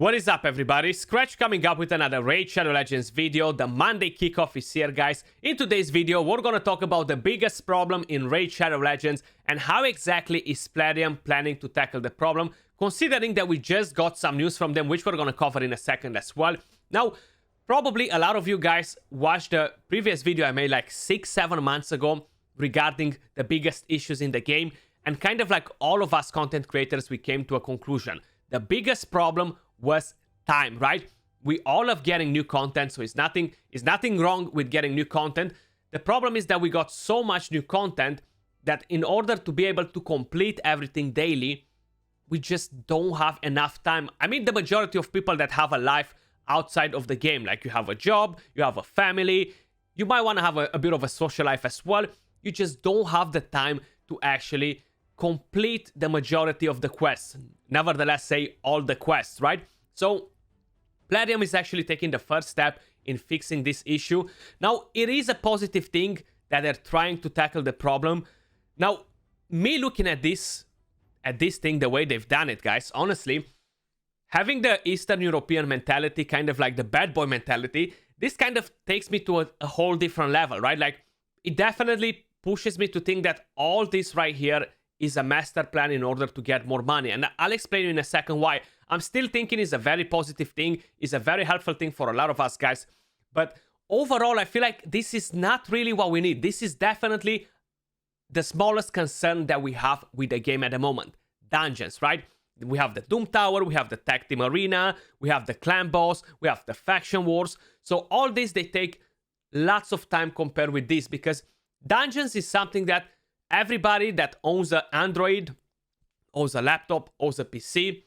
What is up, everybody? Skratch coming up with another Raid Shadow Legends video. The Monday kickoff is here, guys. In today's video, we're gonna talk about the biggest problem in Raid Shadow Legends and how exactly is Plarium planning to tackle the problem, considering that we just got some news from them, which we're gonna cover in a second as well. Now, probably a lot of you guys watched the previous video I made like 6-7 months ago regarding the biggest issues in the game, and kind of like all of us content creators, we came to a conclusion. The biggest problem was time, right? We all love getting new content, so it's nothing wrong with getting new content. The problem is that we got so much new content that in order to be able to complete everything daily, we just don't have enough time. I mean, the majority of people that have a life outside of the game, like you have a job, you have a family, you might want to have a bit of a social life as well. You just don't have the time to actually complete the majority of the quests. Nevertheless, say all the quests, right? So Plarium is actually taking the first step in fixing this issue. Now, it is a positive thing that they're trying to tackle the problem. Now, me looking at this thing, the way they've done it, guys, honestly, having the Eastern European mentality, kind of like the bad boy mentality, this kind of takes me to a whole different level, right? Like, it definitely pushes me to think that all this right here is a master plan in order to get more money. And I'll explain you in a second why. I'm still thinking it's a very positive thing, it's a very helpful thing for a lot of us, guys. But overall, I feel like this is not really what we need. This is definitely the smallest concern that we have with the game at the moment. Dungeons, right? We have the Doom Tower, we have the Tag Team Arena, we have the Clan Boss, we have the Faction Wars. So all this, they take lots of time compared with this, because Dungeons is something that everybody that owns an Android, owns a laptop, owns a PC,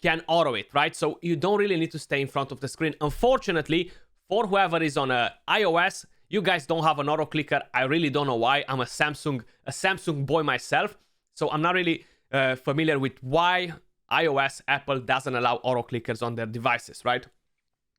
can auto it, right? So you don't really need to stay in front of the screen. Unfortunately, for whoever is on a iOS, you guys don't have an auto clicker. I really don't know why. I'm a Samsung boy myself, so I'm not really familiar with why iOS, Apple doesn't allow auto clickers on their devices, right?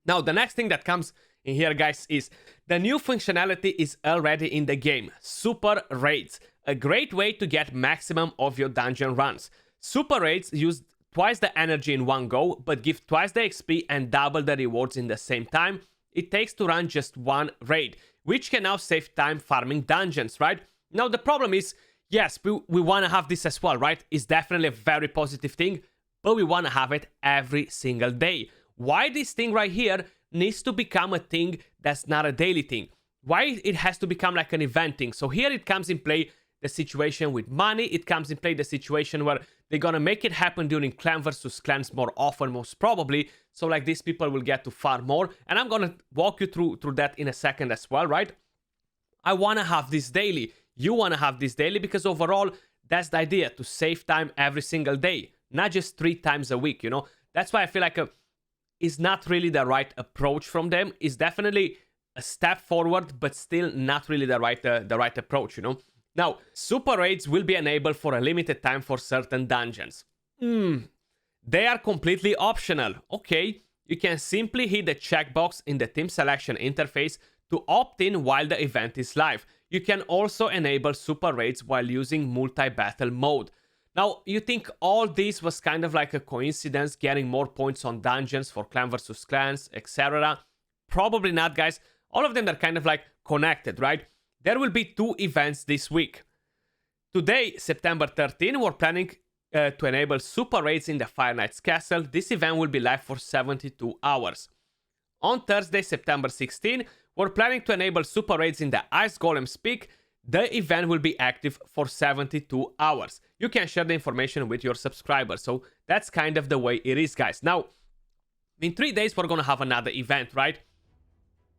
Now, the next thing that comes in here, guys, is the new functionality is already in the game. Super Raids, a great way to get maximum of your dungeon runs. Super Raids use twice the energy in one go, but give twice the XP and double the rewards in the same time it takes to run just one raid, which can now save time farming dungeons, right? Now, the problem is, yes, we want to have this as well, right? It's definitely a very positive thing, but we want to have it every single day. Why this thing right here needs to become a thing that's not a daily thing? Why it has to become like an event thing? So here it comes in play the situation with money. It comes in play the situation where they're gonna make it happen during clan versus clans more often, most probably. So like these people will get to farm more. And I'm gonna walk you through that in a second as well, right? I wanna have this daily. You wanna have this daily because overall, that's the idea, to save time every single day, not just 3 times a week, you know? That's why I feel like it's not really the right approach from them. It's definitely a step forward, but still not really the right approach, you know? Now, Super Raids will be enabled for a limited time for certain dungeons. They are completely optional. Okay, you can simply hit the checkbox in the team selection interface to opt in while the event is live. You can also enable Super Raids while using multi-battle mode. Now, you think all this was kind of like a coincidence, getting more points on dungeons for clan versus clans, etc.? Probably not, guys. All of them are kind of like connected, right? There will be 2 events this week. Today, September 13, we're planning to enable Super Raids in the Fire Knight's Castle. This event will be live for 72 hours. On Thursday, September 16, we're planning to enable Super Raids in the Ice Golem's Peak. The event will be active for 72 hours. You can share the information with your subscribers. So that's kind of the way it is, guys. Now, in 3 days, we're going to have another event, right?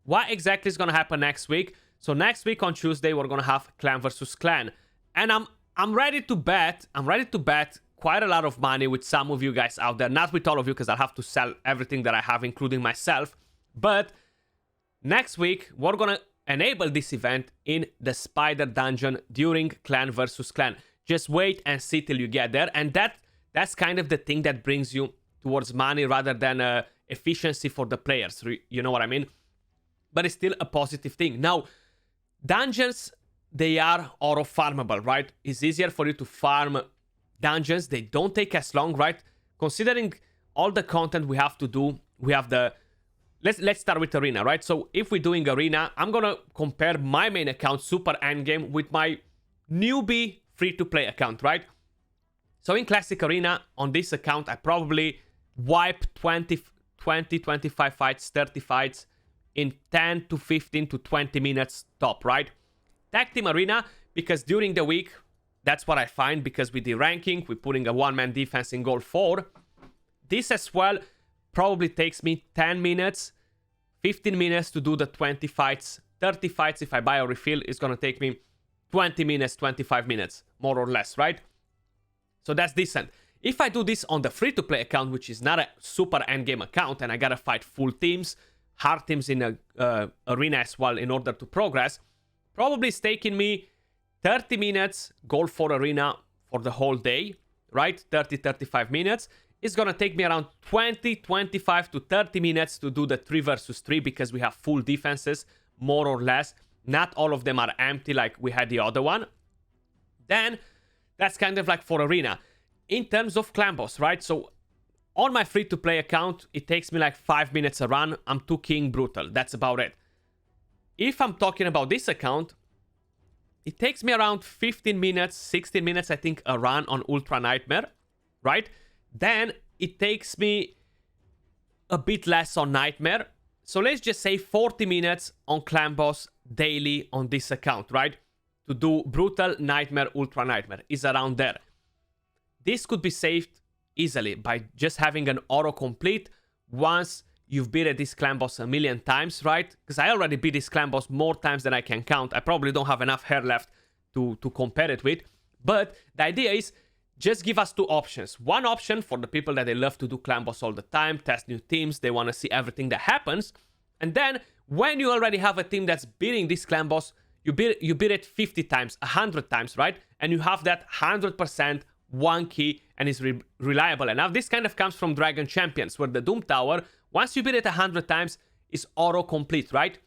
What exactly is going to happen next week? So next week on Tuesday, we're going to have clan versus clan. And I'm ready to bet quite a lot of money with some of you guys out there. Not with all of you, because I'll have to sell everything that I have, including myself. But next week, we're going to enable this event in the Spider Dungeon during clan versus clan. Just wait and see till you get there. And that's kind of the thing that brings you towards money rather than efficiency for the players. You know what I mean? But it's still a positive thing. Now, dungeons, they are auto farmable, right? It's easier for you to farm dungeons. They don't take as long, right? Considering all the content we have to do. We have the... Let's start with Arena, right? So if we're doing Arena, I'm gonna compare my main account, Super Endgame, with my newbie free-to-play account, right? So in Classic Arena, on this account, I probably wipe 20, 25 fights, 30 fights in 10 to 15 to 20 minutes top, right? Tag Team Arena, because during the week, that's what I find, because with the ranking, we're putting a one-man defense in goal 4. This as well probably takes me 10 minutes, 15 minutes to do the 20 fights. 30 fights, if I buy a refill, is going to take me 20 minutes, 25 minutes, more or less, right? So that's decent. If I do this on the free-to-play account, which is not a super endgame account, and I gotta fight full teams, hard teams in a arena as well in order to progress, probably it's taking me 30 minutes goal for arena for the whole day, right? 30-35 minutes. It's gonna take me around 25 to 30 minutes to do the 3 versus 3 because we have full defenses, more or less. Not all of them are empty like we had the other one. Then, that's kind of like for arena. In terms of clan boss, right? So, on my free-to-play account, it takes me like 5 minutes a run. I'm 2 King Brutal. That's about it. If I'm talking about this account, it takes me around 15 minutes, 16 minutes, I think, a run on Ultra Nightmare, right? Then it takes me a bit less on Nightmare. So let's just say 40 minutes on Clan Boss daily on this account, right? To do Brutal, Nightmare, Ultra Nightmare is around there. This could be saved easily by just having an autocomplete once you've beaten this Clan Boss a million times, right? Because I already beat this Clan Boss more times than I can count. I probably don't have enough hair left to compare it with. But the idea is just give us 2 options. One option for the people that they love to do Clan Boss all the time, test new teams, they want to see everything that happens. And then when you already have a team that's beating this Clan Boss, you beat it 50 times, 100 times, right? And you have that 100% one key and is reliable enough. This kind of comes from Dragon Champions, where the Doom Tower, once you beat it 100 times, is auto-complete, right?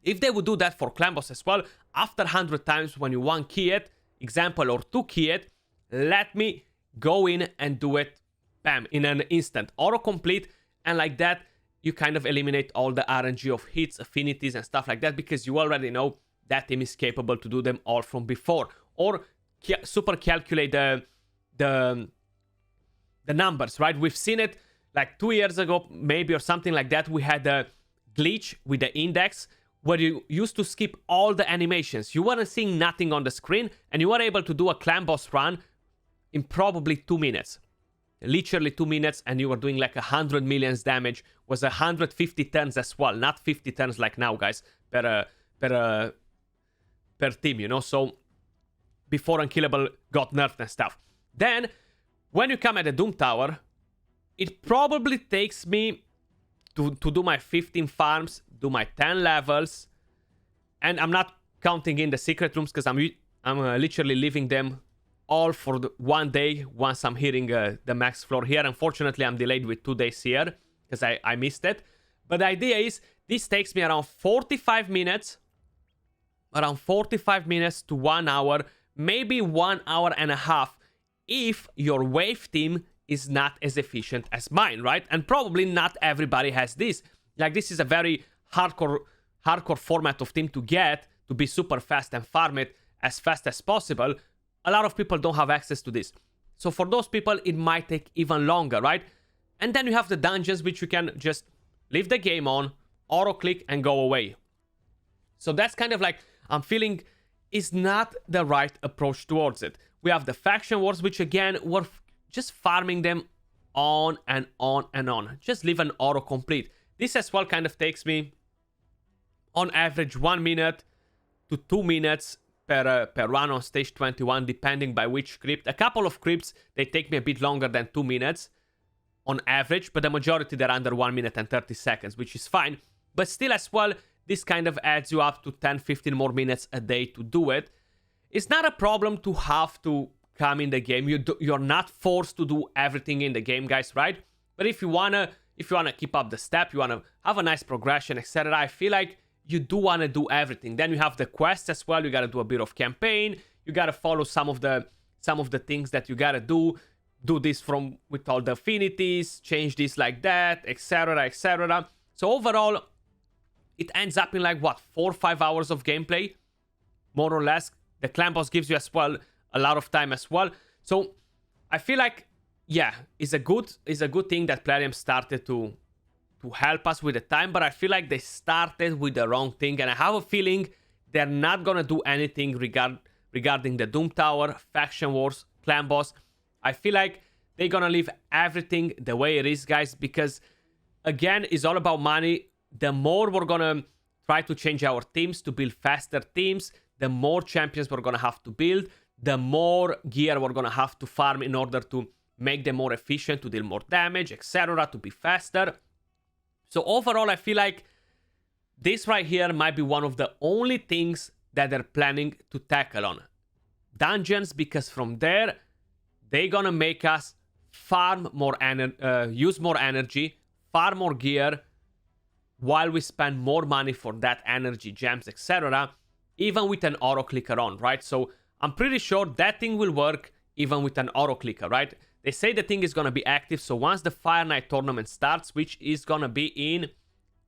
If they would do that for Clan Boss as well, after 100 times when you 1 key it, example, or 2 key it, let me go in and do it, bam, in an instant. Auto-complete, and like that, you kind of eliminate all the RNG of hits, affinities, and stuff like that, because you already know that team is capable to do them all from before. Or super calculate the numbers, right? We've seen it like 2 years ago, maybe, or something like that. We had a glitch with the index where you used to skip all the animations. You weren't seeing nothing on the screen, and you were able to do a Clan Boss run in probably 2 minutes. Literally 2 minutes, and you were doing like 100 million damage. Was 150 turns as well, not 50 turns like now, guys, per team, you know? So, before Unkillable got nerfed and stuff. Then, when you come at the Doom Tower, it probably takes me to do my 15 farms, do my 10 levels, and I'm not counting in the secret rooms because I'm literally leaving them all for the 1 day once I'm hitting the max floor here. Unfortunately, I'm delayed with 2 days here because I missed it. But the idea is this takes me around 45 minutes, to 1 hour, maybe 1 hour and a half if your wave team is not as efficient as mine, right? And probably not everybody has this. Like, this is a very hardcore format of team to get, to be super fast and farm it as fast as possible. A lot of people don't have access to this. So for those people, it might take even longer, right? And then you have the dungeons, which you can just leave the game on, auto-click, and go away. So that's kind of like, I'm feeling is not the right approach towards it. We have the faction wars, which again, we're just farming them on and on and on. Just leave an autocomplete. This as well kind of takes me, on average, 1 minute to 2 minutes per run on stage 21, depending by which crypt. A couple of crypts, they take me a bit longer than 2 minutes on average, but the majority, they're under 1 minute and 30 seconds, which is fine. But still as well, this kind of adds you up to 10-15 more minutes a day to do it. It's not a problem to have to come in the game. You're not forced to do everything in the game, guys, right? But if you wanna keep up the step, you wanna have a nice progression, etc., I feel like you do wanna do everything. Then you have the quests as well. You gotta do a bit of campaign. You gotta follow some of the things that you gotta do. do this from with all the affinities, change this like that, etc, etc. So overall, it ends up in like what, 4 or 5 hours of gameplay, more or less. The clan boss gives you as well a lot of time as well. So I feel like, yeah, it's a good thing that Plarium started to help us with the time, but I feel like they started with the wrong thing, and I have a feeling they're not gonna do anything regarding the Doom Tower, Faction Wars, clan boss. I feel like they're gonna leave everything the way it is, guys, because again, it's all about money. The more we're gonna try to change our teams to build faster teams, the more champions we're gonna have to build, the more gear we're gonna have to farm in order to make them more efficient, to deal more damage, etc., to be faster. So overall, I feel like this right here might be one of the only things that they're planning to tackle on. Dungeons, because from there, they're gonna make us farm more use more energy, farm more gear, while we spend more money for that energy, gems, etc., even with an auto clicker on, right? So I'm pretty sure that thing will work even with an auto clicker, right? They say the thing is gonna be active, so once the Fire Night tournament starts, which is gonna be in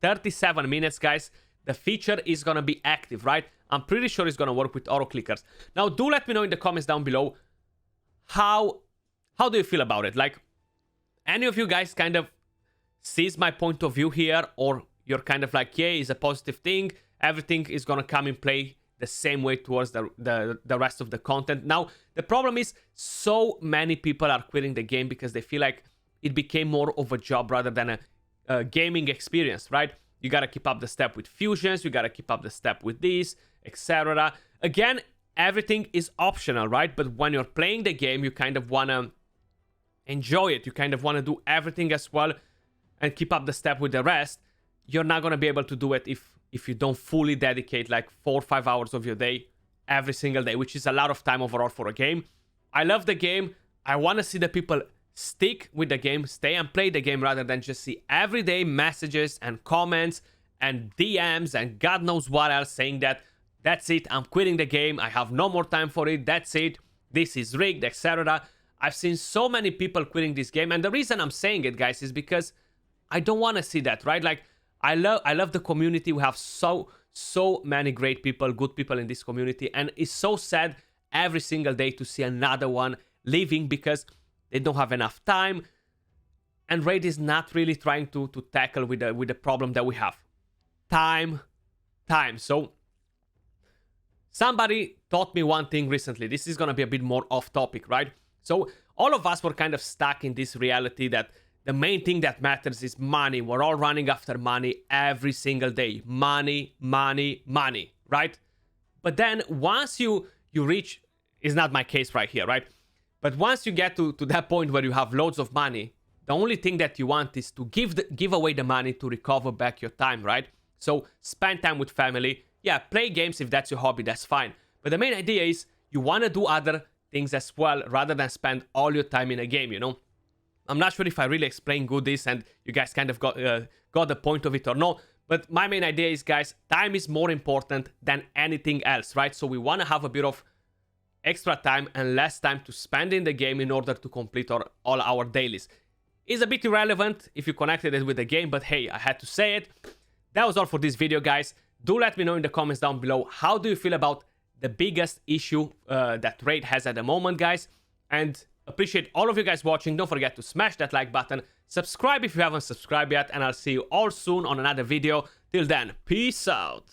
37 minutes, guys, the feature is gonna be active, right? I'm pretty sure it's gonna work with auto clickers. Now, do let me know in the comments down below, how do you feel about it? Like, any of you guys kind of sees my point of view here, or you're kind of like, yeah, it's a positive thing, everything is gonna come in play the same way towards the rest of the content. Now, the problem is so many people are quitting the game because they feel like it became more of a job rather than a gaming experience, right? You gotta keep up the step with fusions, you gotta keep up the step with this, etc. Again, everything is optional, right? But when you're playing the game, you kind of wanna enjoy it. You kind of wanna do everything as well and keep up the step with the rest. You're not gonna be able to do it if you don't fully dedicate like 4 or 5 hours of your day every single day, which is a lot of time overall for a game. I love the game. I want to see the people stick with the game, stay and play the game, rather than just see everyday messages and comments and DMs and God knows what else saying that that's it, I'm quitting the game, I have no more time for it, that's it, this is rigged, etc. I've seen so many people quitting this game, and the reason I'm saying it, guys, is because I don't want to see that, right? Like, I love the community. We have so many great people, good people in this community, and it's so sad every single day to see another one leaving because they don't have enough time, and Raid is not really trying to tackle with the problem that we have. Time. So somebody taught me one thing recently. This is gonna be a bit more off topic, right? So all of us were kind of stuck in this reality that the main thing that matters is money. We're all running after money every single day. Money, right? But then once you reach, is not my case right here, right? But once you get to that point where you have loads of money, the only thing that you want is to give away the money to recover back your time, right? So spend time with family. Yeah, play games if that's your hobby, that's fine. But the main idea is you want to do other things as well rather than spend all your time in a game, you know? I'm not sure if I really explained good this and you guys kind of got the point of it or not. But my main idea is, guys, time is more important than anything else, right? So we want to have a bit of extra time and less time to spend in the game in order to complete all our dailies. It's a bit irrelevant if you connected it with the game, but hey, I had to say it. That was all for this video, guys. Do let me know in the comments down below, how do you feel about the biggest issue that Raid has at the moment, guys? And appreciate all of you guys watching. Don't forget to smash that like button, subscribe if you haven't subscribed yet, and I'll see you all soon on another video. Till then, peace out.